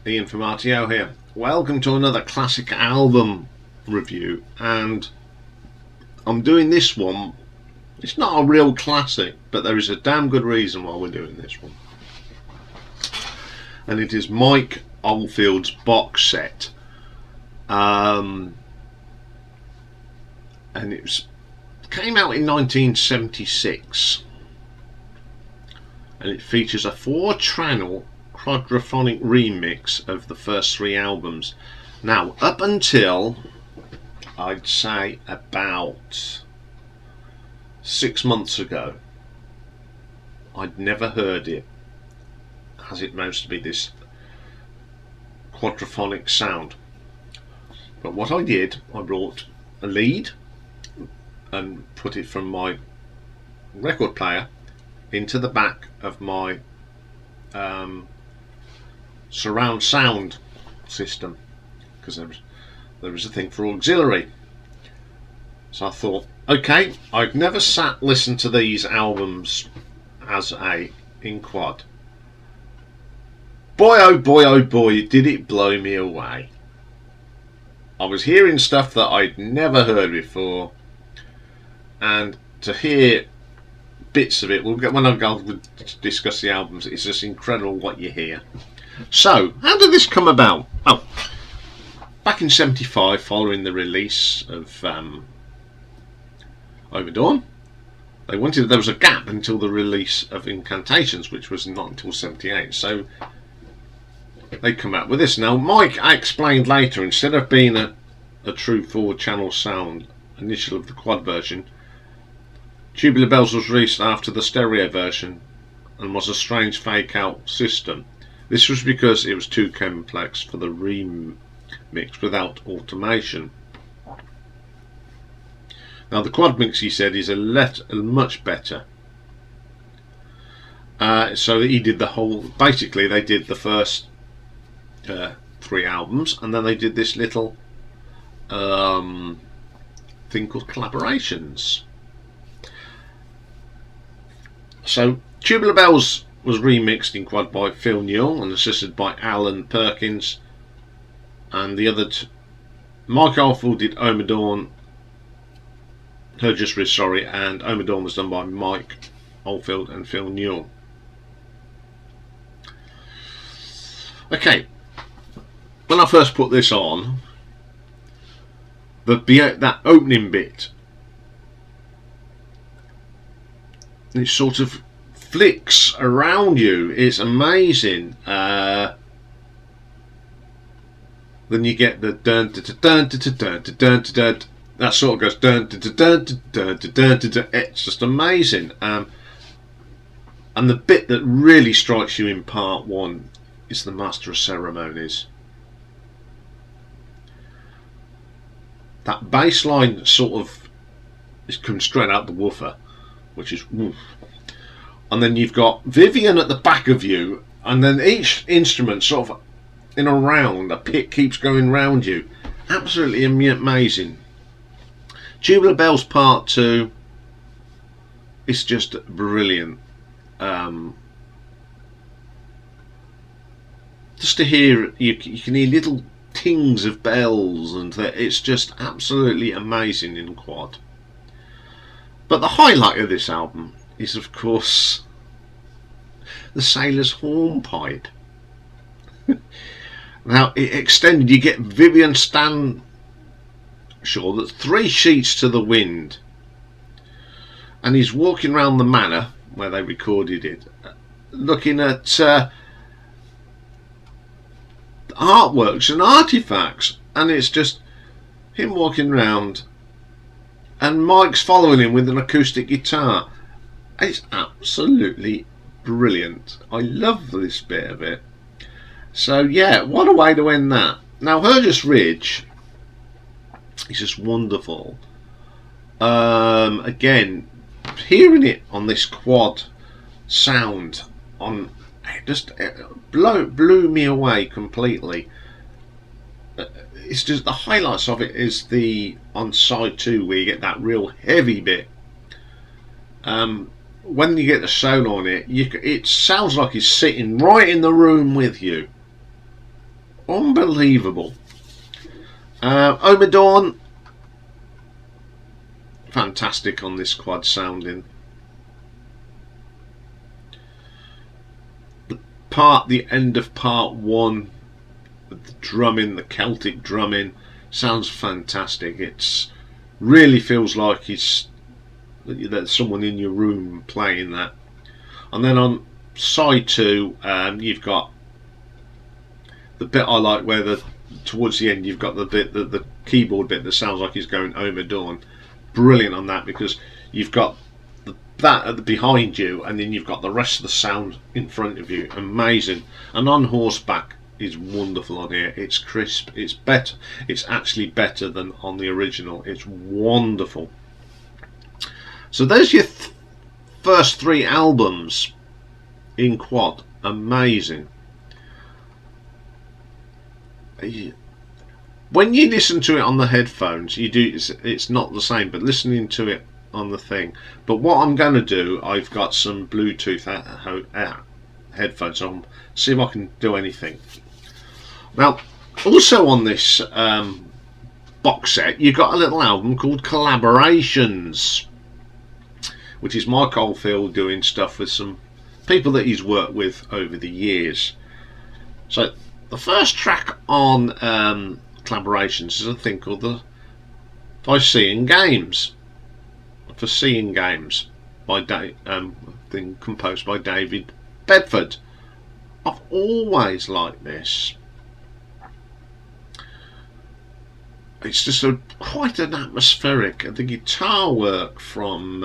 Ian from RTO here. Welcome to another classic album review, and I'm doing this one. It's not a real classic, but there is a damn good reason why we're doing this one. And it is Mike Oldfield's box set. And it came out in 1976. And it features a 4-channel quadraphonic remix of the first 3 albums. Now, up until I'd say about 6 months ago, I'd never heard it, as it managed to be this quadraphonic sound. But what I did, I brought a lead and put it from my record player into the back of my surround sound system, because there was a thing for auxiliary. So I thought, okay, I've never listened to these albums as in quad. Boy oh boy, did it blow me away. I was hearing stuff that I'd never heard before, and to hear bits of it, when I go to discuss the albums, it's just incredible what you hear. So, how did this come about? Oh, back in '75, following the release of Ommadawn, there was a gap until the release of Incantations, which was not until '78. So they come out with this. Now, Mike, I explained later, instead of being a true 4-channel sound, initial of the quad version, Tubular Bells was released after the stereo version and was a strange fake out system. This was because it was too complex for the remix without automation. Now the quad mix, he said, is a much better. So he did the whole, basically they did the first 3 albums, and then they did this little thing called collaborations. So Tubular Bells was remixed in quad by Phil Newell and assisted by Alan Perkins, and the other Mike Oldfield did Ommadawn, Hergest Ridge, and Ommadawn was done by Mike Oldfield and Phil Newell. Okay, when I first put this on, that opening bit, it sort of flicks around you. It's amazing. Then you get the dun dun dun dun dun dun dun. That sort of goes dun dun dun dun dun dun. It's just amazing. And the bit that really strikes you in part 1 is the Master of Ceremonies. That bass line sort of comes straight out the woofer, which is woof. And then you've got Vivian at the back of you, and then each instrument sort of in a round, a pick keeps going round you. Absolutely amazing. Tubular Bells Part 2 is just brilliant. Just to hear, you can hear little tings of bells, and it's just absolutely amazing in quad. But the highlight of this album is, of course, the Sailor's Hornpipe. Now, it extended, you get Vivian Stanshaw, that's 3 sheets to the wind, and he's walking around the manor where they recorded it, looking at artworks and artifacts, and it's just him walking around, and Mike's following him with an acoustic guitar. It's absolutely brilliant. I love this bit of it. So yeah, what a way to end that. Now Hergest Ridge is just wonderful. Again, hearing it on this quad sound, blew me away completely. It's just the highlights of it is on side 2 where you get that real heavy bit. When you get the solo on it, it sounds like he's sitting right in the room with you. Unbelievable. Ommadawn, fantastic on this quad sounding. The end of part 1, the drumming, the Celtic drumming, sounds fantastic. It's really feels like there's someone in your room playing that. And then on side 2, you've got the bit I like where towards the end you've got the keyboard bit that sounds like he's going Ommadawn. Brilliant on that, because you've got that at the behind you, and then you've got the rest of the sound in front of you. Amazing. And on horseback is wonderful on here. It's crisp. It's better. It's actually better than on the original. It's wonderful. So there's your first 3 albums in quad. Amazing. When you listen to it on the headphones, it's not the same, but listening to it on the thing. But what I'm going to do, I've got some Bluetooth headphones on, see if I can do anything. Now, also on this box set, you've got a little album called Collaborations, which is Mike Oldfield doing stuff with some people that he's worked with over the years. So the first track on Collaborations is a thing called the Phaeacian Games. Phaeacian Games by thing composed by David Bedford. I've always liked this. It's just quite an atmospheric. The guitar work from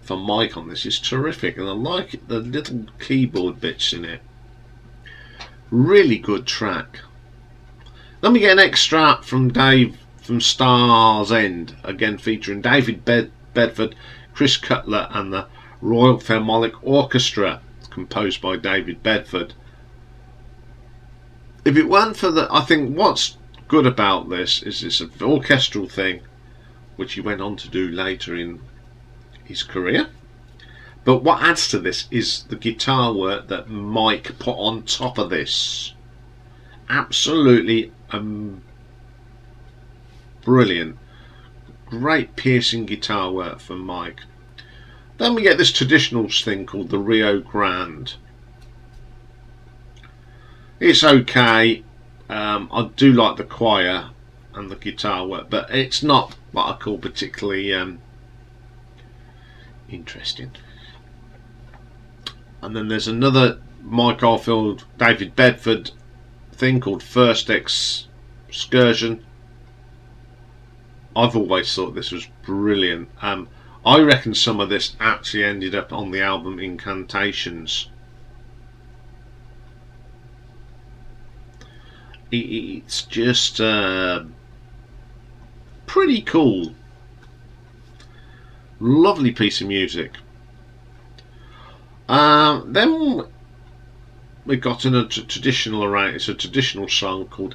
Mike on this is terrific, and I like it, the little keyboard bits in it. Really good track. Then we get an extract from Star's End, again featuring David Bedford, Chris Cutler and the Royal Philharmonic Orchestra, composed by David Bedford. If it weren't for I think what's good about this is it's an orchestral thing, which he went on to do later in his career. But what adds to this is the guitar work that Mike put on top of this. Absolutely brilliant. Great piercing guitar work from Mike. Then we get this traditional thing called the Rio Grande. It's okay. I do like the choir and the guitar work, but it's not what I call particularly interesting. And then there's another Mike Oldfield, David Bedford thing called First Excursion. I've always thought this was brilliant. I reckon some of this actually ended up on the album Incantations. It's just pretty cool. Lovely piece of music. Then we got in a traditional array. It's a traditional song called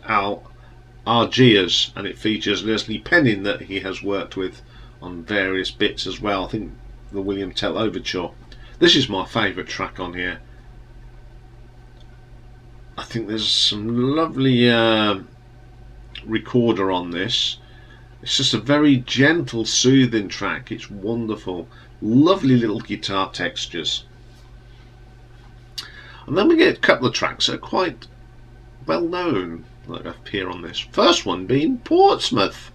Argiers, and it features Leslie Penning that he has worked with on various bits as well. I think the William Tell Overture. This is my favourite track on here. I think there's some lovely recorder on this. It's just a very gentle, soothing track. It's wonderful. Lovely little guitar textures. And then we get a couple of tracks that are quite well known that appear on this. First one being Portsmouth,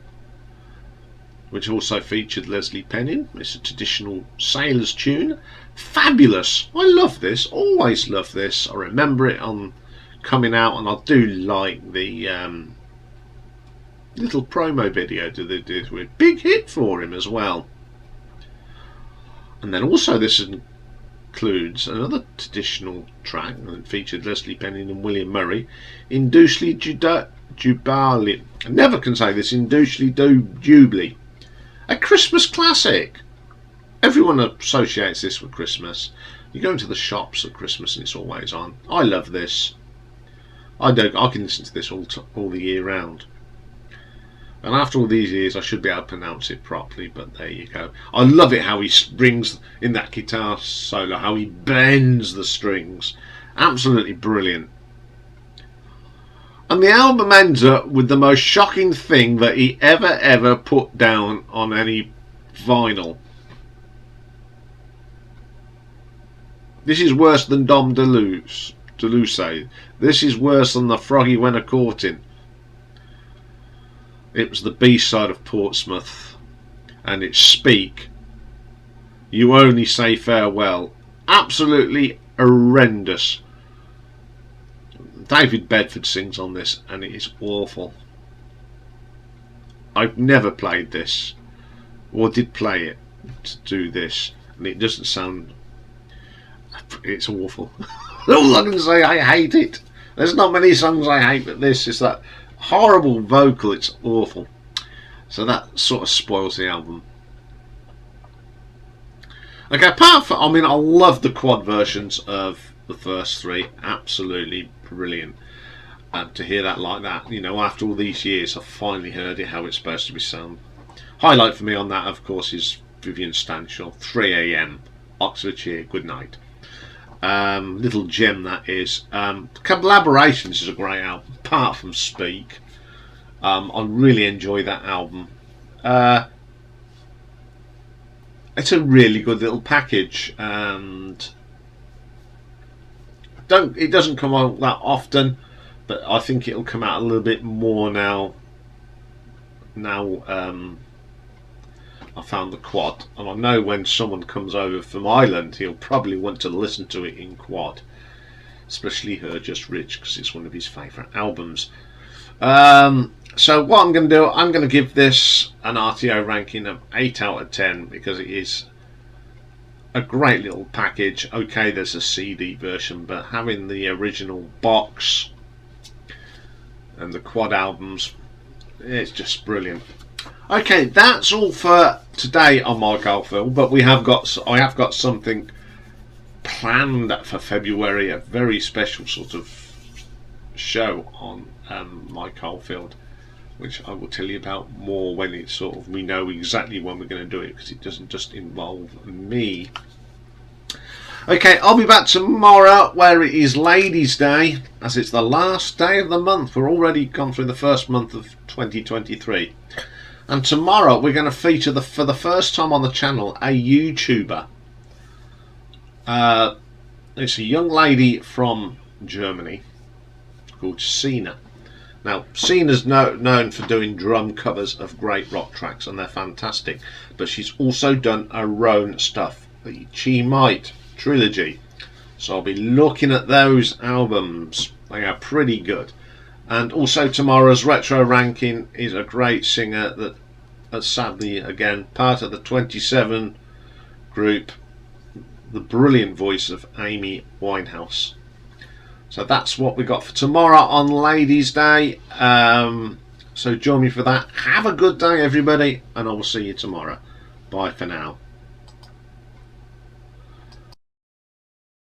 which also featured Leslie Penning. It's a traditional sailor's tune. Fabulous. I love this. Always love this. I remember it on coming out, and I do like the little promo video that they did with. Big hit for him as well. And then also this includes another traditional track that featured Leslie Penning and William Murray in Dulci Jubilo. I never can say this. In Dulci Jubilo, a Christmas classic. Everyone associates this with Christmas. You go into the shops at Christmas and it's always on. I love this. I can listen to this all the year round. And after all these years, I should be able to pronounce it properly, but there you go. I love it how he brings in that guitar solo, how he bends the strings. Absolutely brilliant. And the album ends up with the most shocking thing that he ever put down on any vinyl. This is worse than Dom Deluce. This is worse than the Froggy When a Courtin'. It was the B-side of Portsmouth, and it's Speak. You Only Say Farewell. Absolutely horrendous. David Bedford sings on this, and it is awful. I've never played this, or did play it to do this, and it doesn't sound. It's awful. All I can say, I hate it. There's not many songs I hate, but this is that horrible vocal. It's awful. So that sort of spoils the album. Okay, apart from, I mean, I love the quad versions of the first three. Absolutely brilliant. To hear that like that, you know, after all these years, I've finally heard it how it's supposed to be sung. Highlight for me on that, of course, is Vivian Stanshall, 3 AM, Oxfordshire, Good Night. Little gem that is. Collaborations is a great album, apart from Speak. I really enjoy that album. It's a really good little package, and it doesn't come out that often, but I think it'll come out a little bit more now. I found the quad, and I know when someone comes over from Ireland, he'll probably want to listen to it in quad, especially Hergest Ridge, because it's one of his favourite albums. So what I'm going to do, I'm going to give this an RTO ranking of 8 out of 10, because it is a great little package. Okay, there's a CD version, but having the original box and the quad albums, it's just brilliant. Okay, that's all for today on Mike Oldfield, but I have got something planned for February, a very special sort of show on Mike Oldfield, which I will tell you about more when it's sort of, we know exactly when we're going to do it, because it doesn't just involve me. Okay, I'll be back tomorrow, where it is Ladies' Day, as it's the last day of the month. We're already gone through the first month of 2023. And tomorrow we're going to feature, for the first time on the channel, a YouTuber. It's a young lady from Germany called Sina. Now, Sina's known for doing drum covers of great rock tracks, and they're fantastic. But she's also done her own stuff, the She Might trilogy. So I'll be looking at those albums. They are pretty good. And also tomorrow's retro ranking is a great singer that sadly, again, part of the 27 group, the brilliant voice of Amy Winehouse. So that's what we got for tomorrow on Ladies' Day. So join me for that. Have a good day, everybody, and I will see you tomorrow. Bye for now.